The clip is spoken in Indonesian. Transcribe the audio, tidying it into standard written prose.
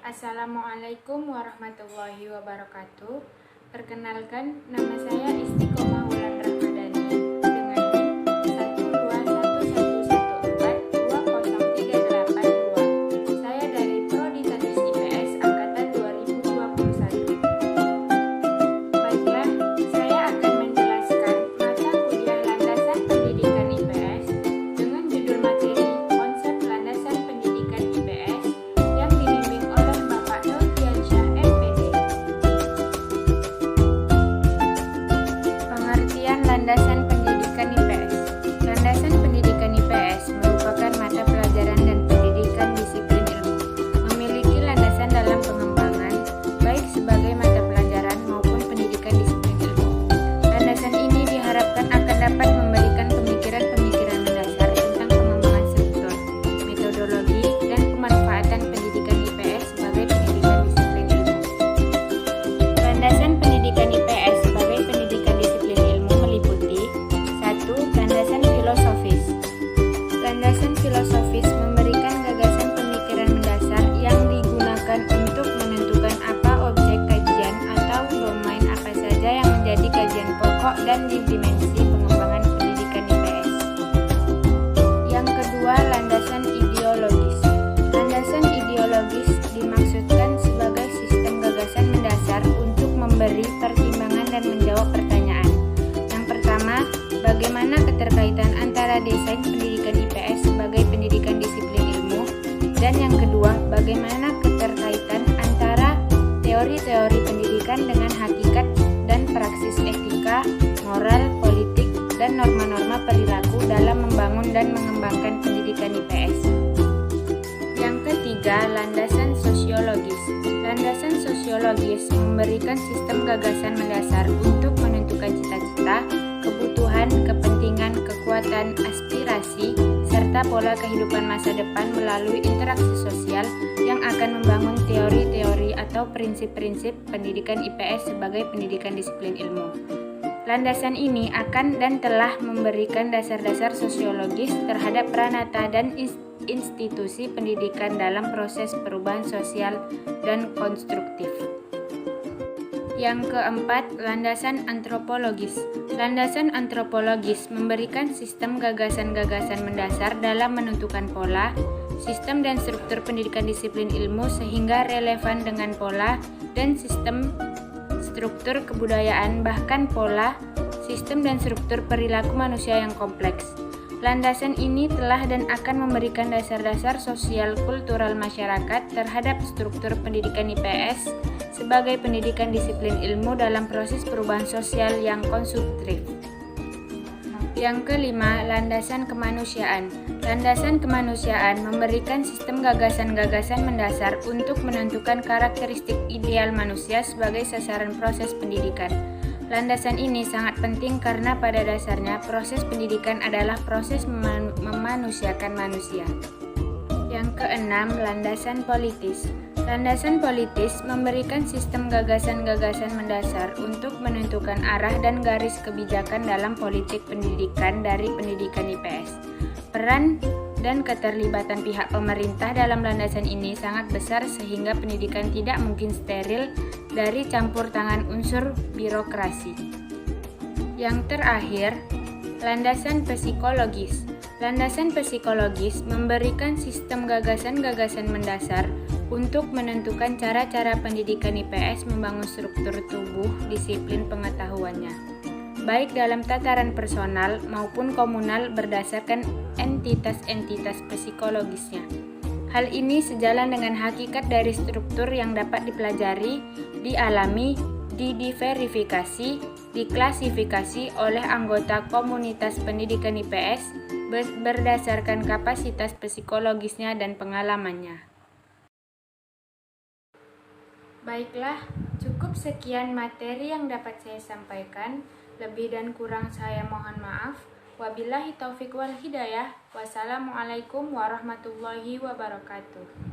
Assalamualaikum warahmatullahi wabarakatuh. Perkenalkan, nama saya Istiqomah Wulan Ramadhani dengan NIM 121142032. Saya dari Prodi Teknik IPS angkatan 2021. Baiklah, saya akan menjelaskan mata kuliah Landasan Pendidikan IPS dengan judul materi Konsep Landasan Pendidikan IPS yang dibimbing oleh Bapak Nurdiansyah MPD. Pengertian Landasan Pendidikan IPS. Landasan Pendidikan IPS merupakan mata pelajaran dan pendidikan disiplin ilmu, memiliki landasan dalam pengembangan, baik sebagai mata pelajaran maupun pendidikan disiplin ilmu. Landasan ini diharapkan akan dapat memberikan pemikiran-pemikiran mendasar tentang pengembangan struktur, metodologi, dan pemanfaatan pendidikan IPS sebagai pendidikan disiplin ilmu. Landasan pendidikan IPS sebagai pendidikan disiplin ilmu meliputi 1. Landasan filosofis. Landasan filosofis memberikan gagasan pemikiran mendasar yang digunakan untuk menentukan apa objek kajian atau domain apa saja yang menjadi kajian pokok dan dimensi pengembangan pendidikan IPS. Yang kedua, landasan ideologis. Landasan ideologis dimaksudkan sebagai sistem gagasan mendasar untuk memberi pertimbangan dan menjawab pertanyaan. Yang pertama, bagaimana keterkaitan antara desain pendidikan IPS sebagai pendidikan disiplin ilmu, dan yang kedua, bagaimana keterkaitan antara teori-teori pendidikan dengan hakikat dan praksis etika, moral, politik, dan norma-norma perilaku dalam membangun dan mengembangkan pendidikan IPS. Yang ketiga, landasan sosiologis. Landasan sosiologis memberikan sistem gagasan mendasar untuk menentukan cita-cita, kebutuhan, kepentingan, kekuatan, aspirasi, serta pola kehidupan masa depan melalui interaksi sosial yang akan membangun teori-teori atau prinsip-prinsip pendidikan IPS sebagai pendidikan disiplin ilmu. Landasan ini akan dan telah memberikan dasar-dasar sosiologis terhadap pranata dan institusi pendidikan dalam proses perubahan sosial dan konstruktif. Yang keempat, landasan antropologis. Landasan antropologis memberikan sistem gagasan-gagasan mendasar dalam menentukan pola, sistem dan struktur pendidikan disiplin ilmu sehingga relevan dengan pola dan sistem struktur kebudayaan, bahkan pola, sistem dan struktur perilaku manusia yang kompleks. Landasan ini telah dan akan memberikan dasar-dasar sosial kultural masyarakat terhadap struktur pendidikan IPS sebagai pendidikan disiplin ilmu dalam proses perubahan sosial yang konstruktif. Yang kelima, landasan kemanusiaan. Landasan kemanusiaan memberikan sistem gagasan-gagasan mendasar untuk menentukan karakteristik ideal manusia sebagai sasaran proses pendidikan. Landasan ini sangat penting karena pada dasarnya proses pendidikan adalah proses memanusiakan manusia. Yang keenam, landasan politis. Landasan politis memberikan sistem gagasan-gagasan mendasar untuk menentukan arah dan garis kebijakan dalam politik pendidikan dari pendidikan IPS. Peran dan keterlibatan pihak pemerintah dalam landasan ini sangat besar sehingga pendidikan tidak mungkin steril dari campur tangan unsur birokrasi. Yang terakhir, landasan psikologis. Landasan psikologis memberikan sistem gagasan-gagasan mendasar untuk menentukan cara-cara pendidikan IPS membangun struktur tubuh disiplin pengetahuannya, baik dalam tataran personal maupun komunal berdasarkan entitas-entitas psikologisnya. Hal ini sejalan dengan hakikat dari struktur yang dapat dipelajari, dialami, diverifikasi, diklasifikasi oleh anggota komunitas pendidikan IPS berdasarkan kapasitas psikologisnya dan pengalamannya. Baiklah, cukup sekian materi yang dapat saya sampaikan. Lebih dan kurang saya mohon maaf. Wabillahi taufiq wal hidayah. Wassalamualaikum warahmatullahi wabarakatuh.